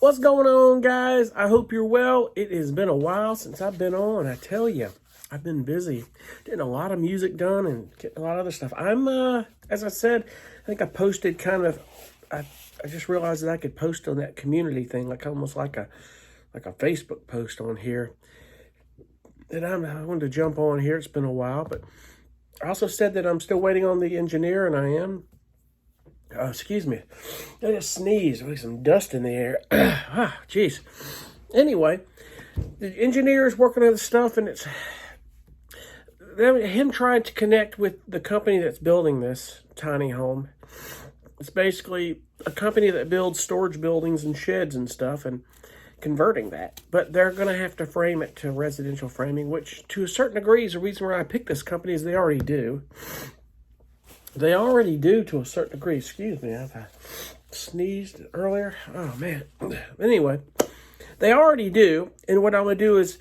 What's going on, guys? I hope you're well. It has been a while since I've been on. I tell you, I've been busy getting a lot of music done and getting a lot of other stuff. As I said, I think I posted I just realized that I could post on that community thing, like almost like a Facebook post on here. And I wanted to jump on here. It's been a while, but I also said that I'm still waiting on the engineer, and I am. Excuse me. I just sneezed. There's some dust in the air. Jeez. Anyway, the engineer is working on the stuff, and it's him trying to connect with the company that's building this tiny home. It's basically a company that builds storage buildings and sheds and stuff, and converting that. But they're going to have to frame it to residential framing, which to a certain degree is the reason why I picked this company, is they already do. They already do to a certain degree. Excuse me, I sneezed earlier. Oh, man. Anyway, they already do. And what I'm going to do is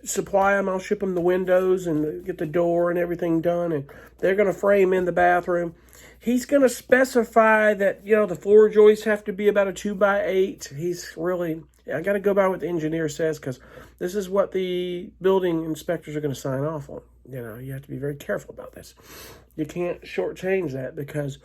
supply them. I'll ship them the windows and get the door and everything done. And they're going to frame in the bathroom. He's going to specify that, the floor joists have to be about a 2x8. I got to go by what the engineer says, because this is what the building inspectors are going to sign off on. You have to be very careful about this. You can't shortchange that, because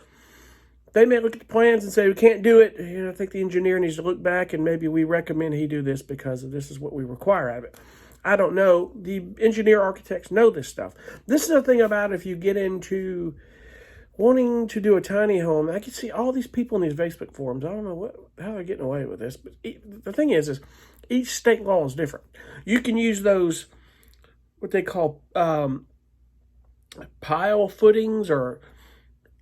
they may look at the plans and say, we can't do it. I think the engineer needs to look back, and maybe we recommend he do this because this is what we require out of it. I don't know. The engineer architects know this stuff. This is the thing about if you get into wanting to do a tiny home. I can see all these people in these Facebook forums. I don't know how they're getting away with this, but the thing is each state law is different. You can use those, what they call pile footings, or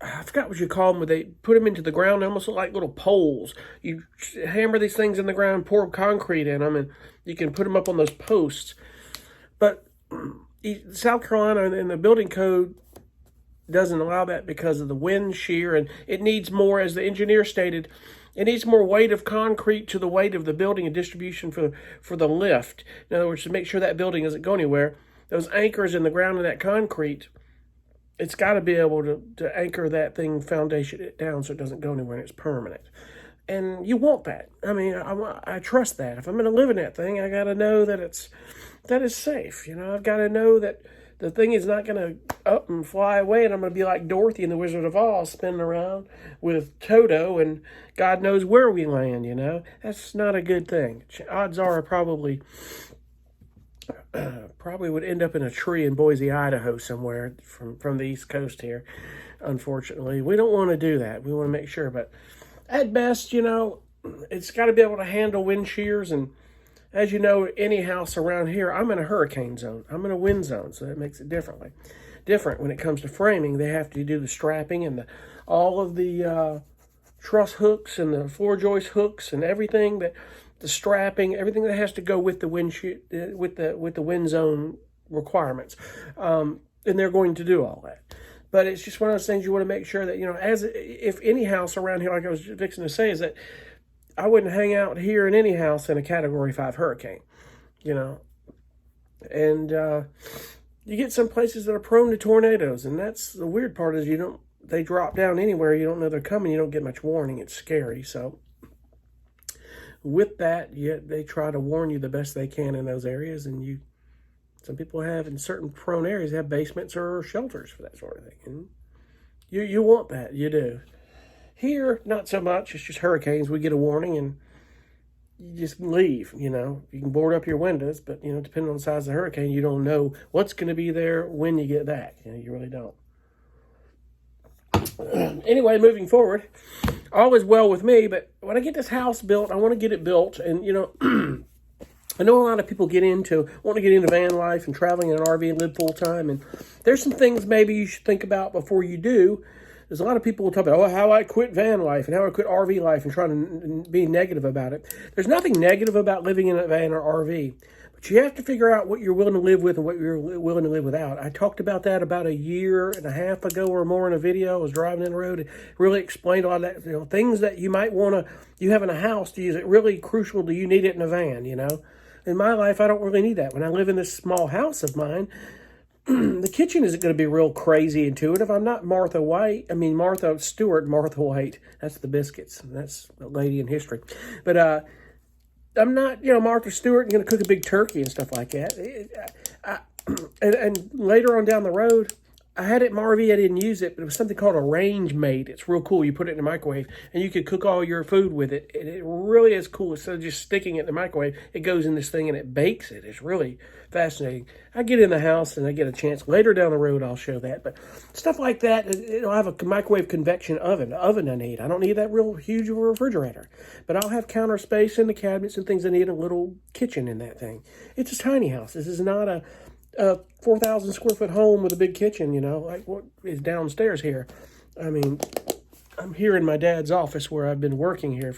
I forgot what you call them, where they put them into the ground. They almost look like little poles. You hammer these things in the ground, pour concrete in them, and you can put them up on those posts. But South Carolina and the building code doesn't allow that because of the wind shear, and it needs more, as the engineer stated, it needs more weight of concrete to the weight of the building and distribution for the lift. In other words, to make sure that building doesn't go anywhere, those anchors in the ground of that concrete, it's got to be able to anchor that thing, foundation it down, so it doesn't go anywhere and it's permanent. And you want that. I mean, I trust that. If I'm going to live in that thing, I got to know that it's safe. I've got to know that the thing is not going to up and fly away, and I'm going to be like Dorothy in The Wizard of Oz, spinning around with Toto, and God knows where we land, That's not a good thing. Odds are I probably would end up in a tree in Boise, Idaho somewhere from the East Coast here. Unfortunately, we don't want to do that. We want to make sure, but at best, it's got to be able to handle wind shears. And as you know, any house around here, I'm in a hurricane zone. I'm in a wind zone, so that makes it different when it comes to framing. They have to do the strapping and all of the truss hooks and the floor joist hooks and everything, that the strapping, everything that has to go with the wind with the wind zone requirements, and they're going to do all that. But it's just one of those things you want to make sure that if any house around here, like I was fixing to say, is that I wouldn't hang out here in any house in a Category 5 hurricane, And you get some places that are prone to tornadoes, and that's the weird part, is they drop down anywhere. You don't know they're coming. You don't get much warning. It's scary. So with that, they try to warn you the best they can in those areas, and some people have, in certain prone areas, have basements or shelters for that sort of thing. And you want that. You do. Here, not so much. It's just hurricanes. We get a warning, and you just leave, You can board up your windows, but, depending on the size of the hurricane, you don't know what's going to be there when you get back. You really don't. Anyway, moving forward, all is well with me, but when I get this house built, I want to get it built, and, I know a lot of people want to get into van life and traveling in an RV and live full-time, and there's some things maybe you should think about before you do. There's a lot of people who talk about, how I quit van life and how I quit RV life, and try to be negative about it. There's nothing negative about living in a van or RV, but you have to figure out what you're willing to live with and what you're willing to live without. I talked about that about a year and a half ago or more in a video. I was driving in the road and really explained all that, things that you might want you have in a house. Is it really crucial? Do you need it in a van, In my life, I don't really need that. When I live in this small house of mine, the kitchen isn't going to be real crazy intuitive. I'm not Martha Stewart, Martha White. That's the biscuits. That's a lady in history. But I'm not, Martha Stewart and going to cook a big turkey and stuff like that. And later on down the road, I had it in my RV. I didn't use it, but it was something called a Range Mate. It's real cool. You put it in the microwave, and you could cook all your food with it. And it really is cool. Instead of just sticking it in the microwave, it goes in this thing and it bakes it. It's really fascinating. I get in the house and I get a chance. Later down the road, I'll show that. But stuff like that, I have a microwave convection oven. The oven I need. I don't need that real huge refrigerator. But I'll have counter space in the cabinets and things I need, a little kitchen in that thing. It's a tiny house. This is not a 4,000 square foot home with a big kitchen, like what is downstairs here. I mean, I'm here in my dad's office where I've been working here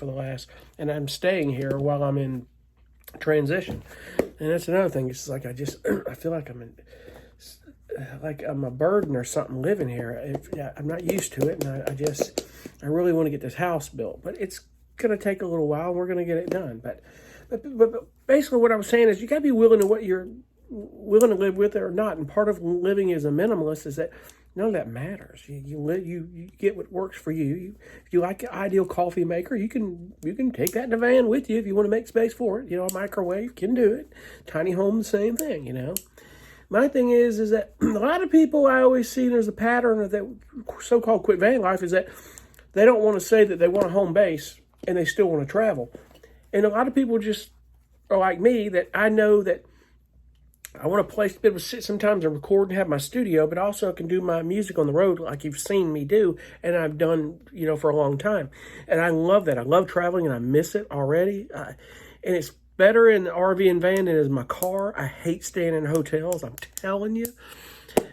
and I'm staying here while I'm in transition. And that's another thing. It's like I feel like I'm a burden or something living here. I'm not used to it, and I really want to get this house built. But it's going to take a little while, and we're going to get it done. But basically what I was saying is you got to be willing to what you're willing to live with it or not. And part of living as a minimalist is that none of that matters. You get what works for you. If you like an Ideal coffee maker, you can take that in the van with you if you want to make space for it. A microwave can do it. Tiny home, the same thing. My thing is that a lot of people I always see there's a pattern of that so-called quit van life is that they don't want to say that they want a home base and they still want to travel. And a lot of people just are like me, that I know that I want a place to be able to sit sometimes and record and have my studio, but also I can do my music on the road like you've seen me do, and I've done, for a long time. And I love that. I love traveling, and I miss it already. And it's better in the RV and van than in my car. I hate staying in hotels. I'm telling you.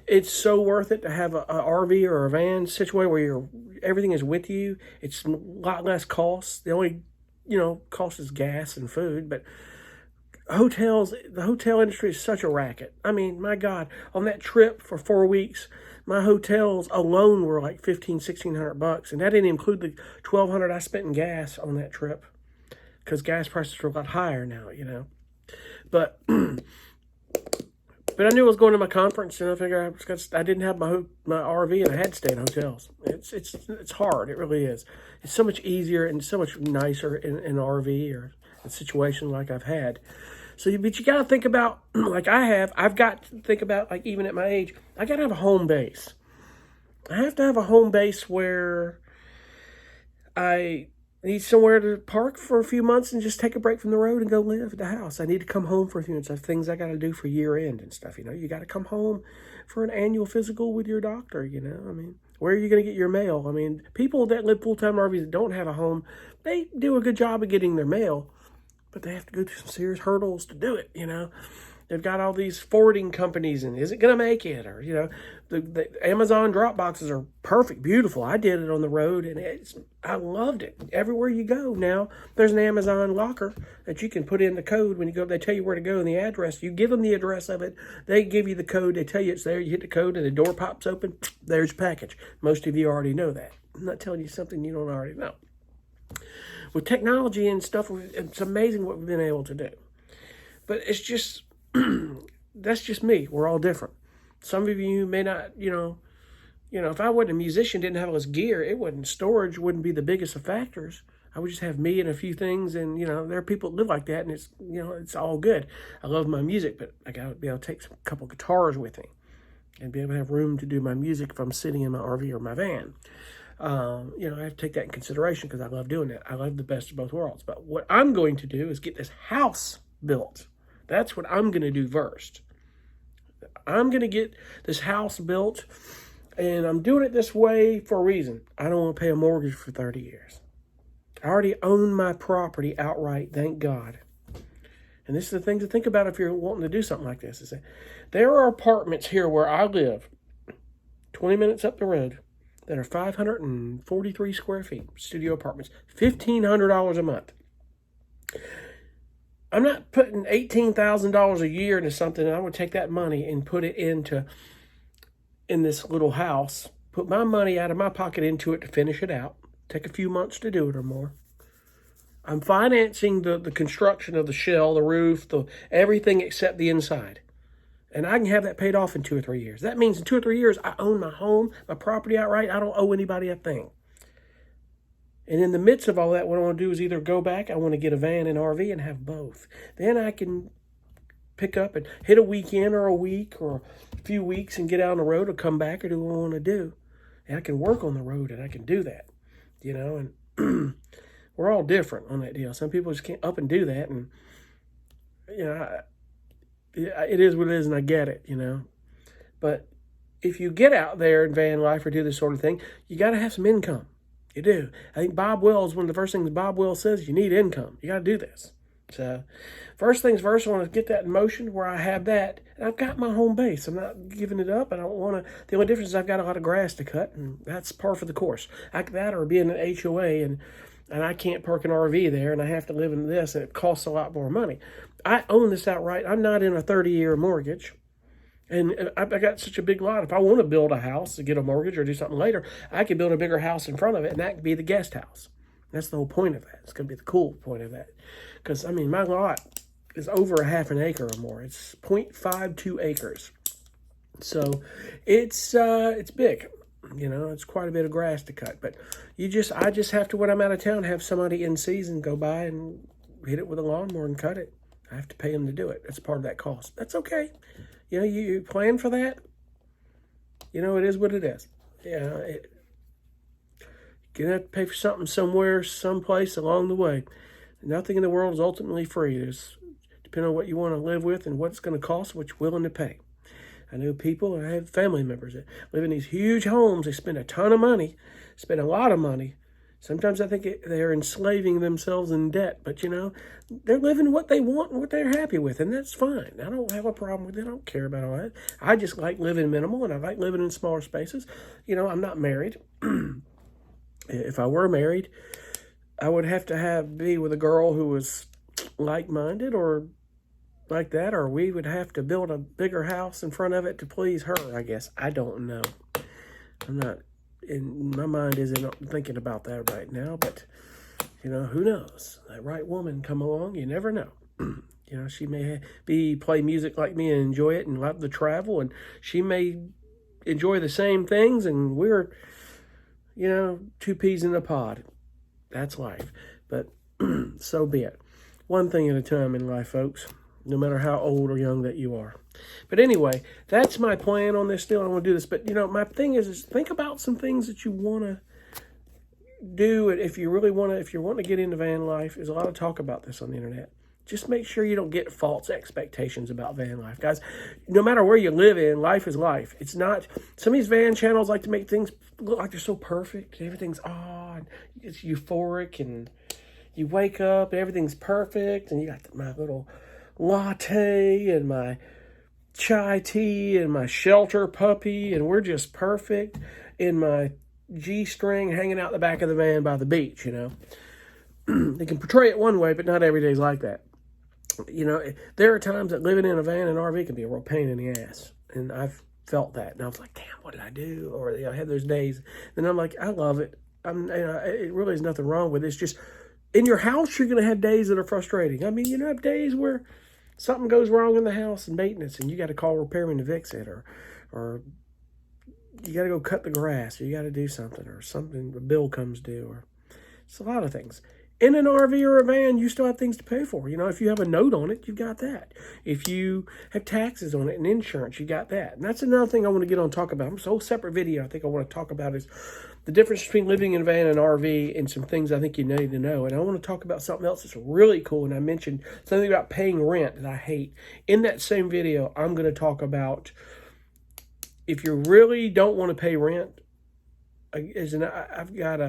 It's so worth it to have a RV or a van situation where everything is with you. It's a lot less cost. The only, cost is gas and food, but the hotel industry is such a racket. I mean, my God, on that trip for 4 weeks, my hotels alone were like $1,600, and that didn't include the $1,200 I spent in gas on that trip, because gas prices are a lot higher now, But I knew I was going to my conference, and I figured I didn't have my RV, and I had to stay in hotels. It's hard. It really is. It's so much easier and so much nicer in an RV or a situation like I've had. But you got to think about, like I've got to think about, like, even at my age, I got to have a home base. I have to have a home base where I need somewhere to park for a few months and just take a break from the road and go live at the house. I need to come home for a few months. I have things I got to do for year end and stuff. You got to come home for an annual physical with your doctor. I mean, where are you going to get your mail? I mean, people that live full-time RVs that don't have a home, they do a good job of getting their mail, but they have to go through some serious hurdles to do it. They've got all these forwarding companies, and is it going to make it? Or, the Amazon drop boxes are perfect, beautiful. I did it on the road, and I loved it. Everywhere you go now, there's an Amazon locker that you can put in the code when you go. They tell you where to go and the address. You give them the address of it. They give you the code. They tell you it's there. You hit the code, and the door pops open. There's your package. Most of you already know that. I'm not telling you something you don't already know. With technology and stuff, it's amazing what we've been able to do. But it's just... that's just me. We're all different. Some of you may not, if I wasn't a musician, didn't have all this gear, storage wouldn't be the biggest of factors. I would just have me and a few things, and, there are people that live like that, and it's all good. I love my music, but I got to be able to take a couple guitars with me and be able to have room to do my music if I'm sitting in my RV or my van. I have to take that in consideration because I love doing that. I love the best of both worlds. But what I'm going to do is get this house built. That's what I'm going to do first. I'm going to get this house built, and I'm doing it this way for a reason. I don't want to pay a mortgage for 30 years. I already own my property outright, thank God. And this is the thing to think about if you're wanting to do something like this. Is that there are apartments here where I live, 20 minutes up the road, that are 543 square feet, studio apartments, $1,500 a month. I'm not putting $18,000 a year into something, and I would take that money and put it in this little house, put my money out of my pocket into it to finish it out, take a few months to do it or more. I'm financing the construction of the shell, the roof, everything except the inside. And I can have that paid off in 2 or 3 years. That means in 2 or 3 years, I own my home, my property outright. I don't owe anybody a thing. And in the midst of all that, what I want to do is either go back, I want to get a van and RV and have both. Then I can pick up and hit a weekend or a week or a few weeks and get out on the road or come back or do what I want to do. And I can work on the road and I can do that, and we're all different on that deal. Some people just can't up and do that. And, it is what it is and I get it, But if you get out there in van life or do this sort of thing, you got to have some income. You do. I think Bob Wells, one of the first things Bob Wells says, you need income. You got to do this. So first things first, I want to get that in motion where I have that. And I've got my home base. I'm not giving it up. I don't want to. The only difference is I've got a lot of grass to cut, and that's par for the course. That or being an HOA, and I can't park an RV there, and I have to live in this, and it costs a lot more money. I own this outright. I'm not in a 30-year mortgage. And I got such a big lot. If I want to build a house to get a mortgage or do something later, I could build a bigger house in front of it, and that could be the guest house. That's the whole point of that. It's going to be the cool point of that. Because, my lot is over a half an acre or more. It's 0.52 acres. So it's big. It's quite a bit of grass to cut. But I just have to, when I'm out of town, have somebody in season go by and hit it with a lawnmower and cut it. I have to pay them to do it. That's part of that cost. That's okay. You plan for that. It is what it is. You're going to have to pay for something somewhere, someplace along the way. Nothing in the world is ultimately free. There's depending on what you want to live with and what it's going to cost, what you're willing to pay. I know people, I have family members that live in these huge homes. They spend a ton of money, spend a lot of money. Sometimes I think they're enslaving themselves in debt, but they're living what they want and what they're happy with, and that's fine. I don't have a problem with it. I don't care about all that. I just like living minimal, and I like living in smaller spaces. I'm not married. If I were married, I would have to be with a girl who was like-minded or like that, or we would have to build a bigger house in front of it to please her, I guess. I don't know. I'm not... my mind isn't thinking about that right now, but, who knows? That right woman come along, you never know. She may play music like me and enjoy it and love to travel, and she may enjoy the same things, and we're, two peas in a pod. That's life. But so be it. One thing at a time in life, folks, no matter how old or young that you are. But anyway, that's my plan on this deal. I want to do this. But, my thing is think about some things that you want to do. If you really want to, if you're wanting to get into van life, there's a lot of talk about this on the internet. Just make sure you don't get false expectations about van life. Guys, no matter where you live in, life is life. It's not, some of these van channels like to make things look like they're so perfect. Everything's on. It's euphoric, and you wake up, everything's perfect, and you got my little latte and my chai tea and my shelter puppy, and we're just perfect in my G-string hanging out the back of the van by the beach, They can portray it one way, but not every day's like that. There are times that living in a van and RV can be a real pain in the ass, and I've felt that, and I was like, damn, what did I do? Or I had those days, and I'm like, I love it. It really is nothing wrong with it. It's just, in your house, you're going to have days that are frustrating. You have days where something goes wrong in the house and maintenance, and you got to call repairman to fix it, or you got to go cut the grass, or you got to do something, or something, a bill comes due, or it's a lot of things. In an RV or a van, you still have things to pay for. If you have a note on it, you've got that. If you have taxes on it and insurance, you got that. And that's another thing I want to get on and talk about. It's a whole separate video I think I want to talk about is the difference between living in a van and RV and some things I think you need to know. And I want to talk about something else that's really cool. And I mentioned something about paying rent that I hate. In that same video, I'm going to talk about if you really don't want to pay rent, I've got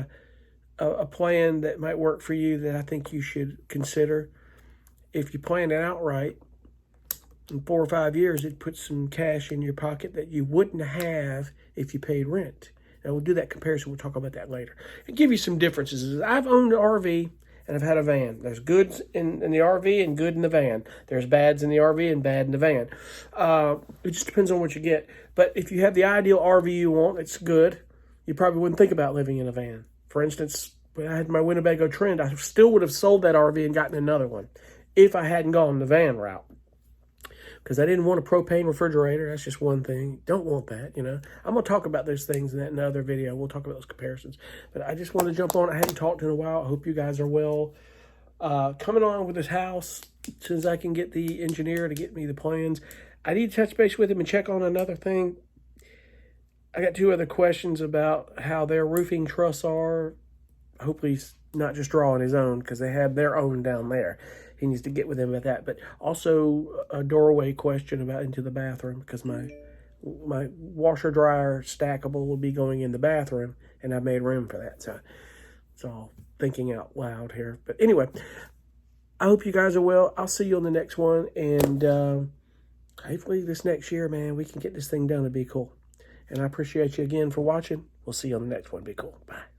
a plan that might work for you that I think you should consider. If you plan it outright, in 4 or 5 years, it puts some cash in your pocket that you wouldn't have if you paid rent. And we'll do that comparison. We'll talk about that later. And give you some differences. I've owned an RV and I've had a van. There's goods in the RV and good in the van. There's bads in the RV and bad in the van. It just depends on what you get. But if you have the ideal RV you want, it's good. You probably wouldn't think about living in a van. For instance, when I had my Winnebago Trend, I still would have sold that RV and gotten another one if I hadn't gone the van route. because I didn't want a propane refrigerator. That's just one thing. Don't want that, you know. I'm going to talk about those things in that another video. We'll talk about those comparisons. But I just want to jump on. I hadn't talked in a while. I hope you guys are well. Coming on with this house, as soon as I can get the engineer to get me the plans. I need to touch base with him and check on another thing. I got 2 other questions about how their roofing truss are. Hopefully he's not just drawing his own, because they have their own down there. He needs to get with them at that. But also a doorway question about into the bathroom, because my washer dryer stackable will be going in the bathroom, and I've made room for that. So it's all thinking out loud here. But anyway, I hope you guys are well. I'll see you on the next one. And hopefully this next year, man, we can get this thing done. It'd be cool. And I appreciate you again for watching. We'll see you on the next one. Be cool. Bye.